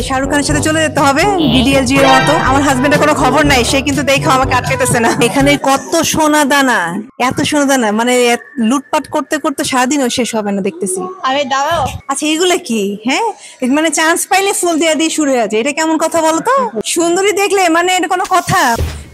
শাহরুখ খানের সাথে চলে যেতে হবে ডিডিএলজি এর মতো। আমার হাজবেন্ডের কোনো খবর নাই, সে কিন্তু দেখো আমাকে আটকাইতেছে না। এখানে কত সোনা দানা, এত সোনা দানা, মানে লুটপাট করতে করতে সারাদিনও শেষ হবে না দেখতেছি। আরে দাঁড়াও, আচ্ছা এগুলো কি? হ্যাঁ, মানে চান্স পাইলে ফুল দিয়ে দিয়ে শুরু হয়ে যায়, এটা কেমন কথা বলো তো? সুন্দরী দেখলে মানে এটা কোনো কথা?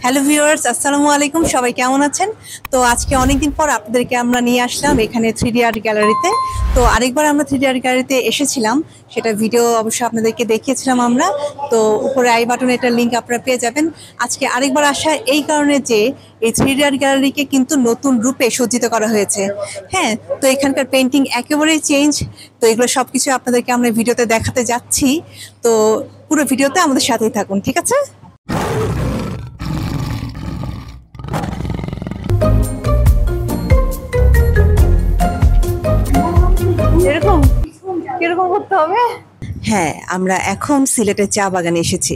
হ্যালো ভিউয়ার্স, আসসালামু আলাইকুম, সবাই কেমন আছেন? তো আজকে অনেকদিন পর আপনাদেরকে আমরা নিয়ে আসলাম এখানে 3D আর্ট গ্যালারিতে। তো আরেকবার আমরা 3D আর্ট গ্যালারিতে এসেছিলাম, সেটা ভিডিও অবশ্যই আপনাদেরকে দেখিয়েছিলাম আমরা। তো উপরে আই বাটনে এটার লিঙ্ক আপনারা পেয়ে যাবেন। আজকে আরেকবার আসা এই কারণে যে এই 3D আর্ট গ্যালারিকে কিন্তু নতুন রূপে সজ্জিত করা হয়েছে। হ্যাঁ, তো এখানকার পেন্টিং একেবারেই চেঞ্জ। তো এগুলো সবকিছু আপনাদেরকে আমরা ভিডিওতে দেখাতে যাচ্ছি। তো পুরো ভিডিওতে আমাদের সাথেই থাকুন, ঠিক আছে? এরকম কিরকম করতে হবে? হ্যাঁ, আমরা এখন সিলেটের চা বাগানে এসেছি।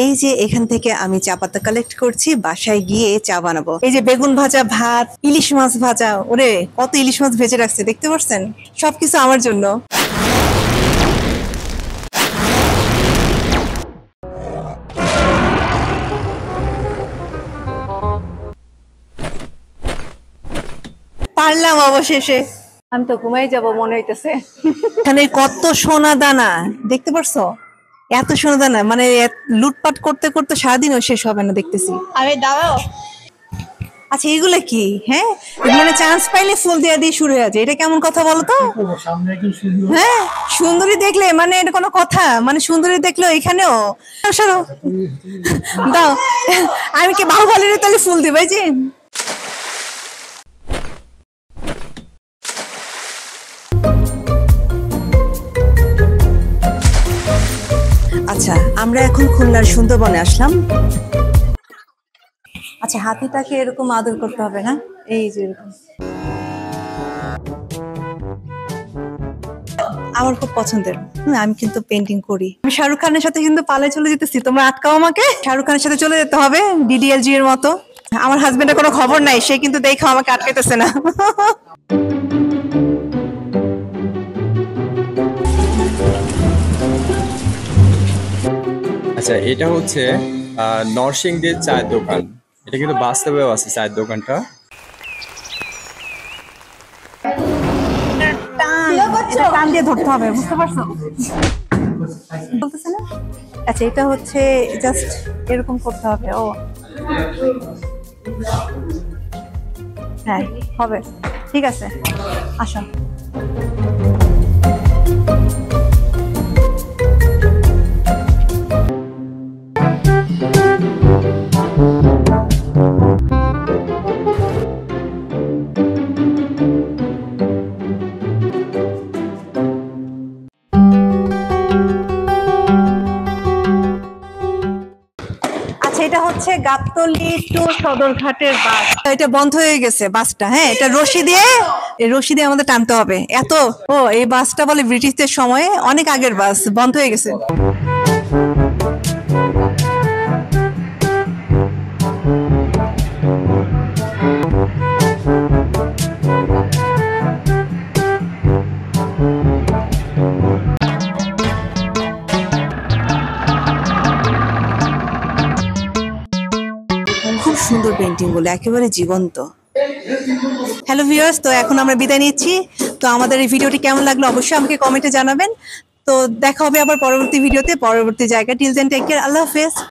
এই যে এখান থেকে আমি চা পাতা কালেক্ট করছি, বাসায় গিয়ে চা বানাবো। এই যে বেগুন ভাজা, ভাত, ইলিশ মাছ ভাজা, ওরে কত ইলিশ মাছ ভেজে রাখছে দেখতে পাচ্ছেন, সবকিছু আমার জন্য। পারলাম অবশেষে। আমি তো ঘুমাই যাব মনে হইতেছে। এখানে কত সোনা দানা দেখতে পারছো, এত সোনা দানা, মানে লুটপাট করতে করতে সারাদিনও শেষ হবে না দেখতেছি। আরে দাঁড়াও। আচ্ছা এগুলো কি? হ্যাঁ, মানে চান্স পাইলে ফুল দিয়ে দিয়ে শুরু হয়ে যায়, এটা কেমন কথা বলো তো? হ্যাঁ, সুন্দরী দেখলে মানে এটা কোনো কথা? মানে সুন্দরী দেখলো এখানেও সরো, দাও, আমি কি বাহুবলীর তাহলে ফুল দিবে যে? আচ্ছা, আমরা এখন খুলনার সুন্দরবনে আসলাম। আচ্ছা, হাতিটাকে এরকম আদর করতে হবে না, এই যে এরকম। আমার খুব পছন্দের। আমি কিন্তু পেন্টিং করি। আমি শাহরুখ খানের সাথে কিন্তু পালায় চলে যেতেছি, তোমরা আটকাও আমাকে। শাহরুখ খানের সাথে চলে যেতে হবে ডিডিএলজি এর মতো। আমার হাজবেন্ডের কোনো খবর নাই, সে কিন্তু দেখো আমাকে আটকাইতেছে না। আচ্ছা, এটা হচ্ছে নরসিংদীর চায়ের দোকান। এটা কিন্তু বাস্তবেও আছে চায়ের দোকানটা। টান দিয়ে ধরতে হবে, বুঝতে পারছো? বলতেছে না? আচ্ছা, এটা হচ্ছে জাস্ট এরকম করতে হবে। ও হ্যাঁ, হবে, ঠিক আছে, আসো। এটা হচ্ছে গাবতলী টু সদরঘাটের বাস। এটা বন্ধ হয়ে গেছে বাসটা। হ্যাঁ, এটা রশি দিয়ে আমাদের টানতে হবে। এত এই বাসটা বলে ব্রিটিশদের সময়ে, অনেক আগের বাস, বন্ধ হয়ে গেছে। খুব সুন্দর পেন্টিং গুলো, একেবারে জীবন্ত। হ্যালো ভিউয়ার্স, তো এখন আমরা বিদায় নিচ্ছি। তো আমাদের এই ভিডিওটি কেমন লাগলো অবশ্যই আমাকে কমেন্টে জানাবেন। তো দেখা হবে আবার পরবর্তী ভিডিওতে, পরবর্তী জায়গায়। টিল দেন টেক কেয়ার, আল্লাহ হাফেজ।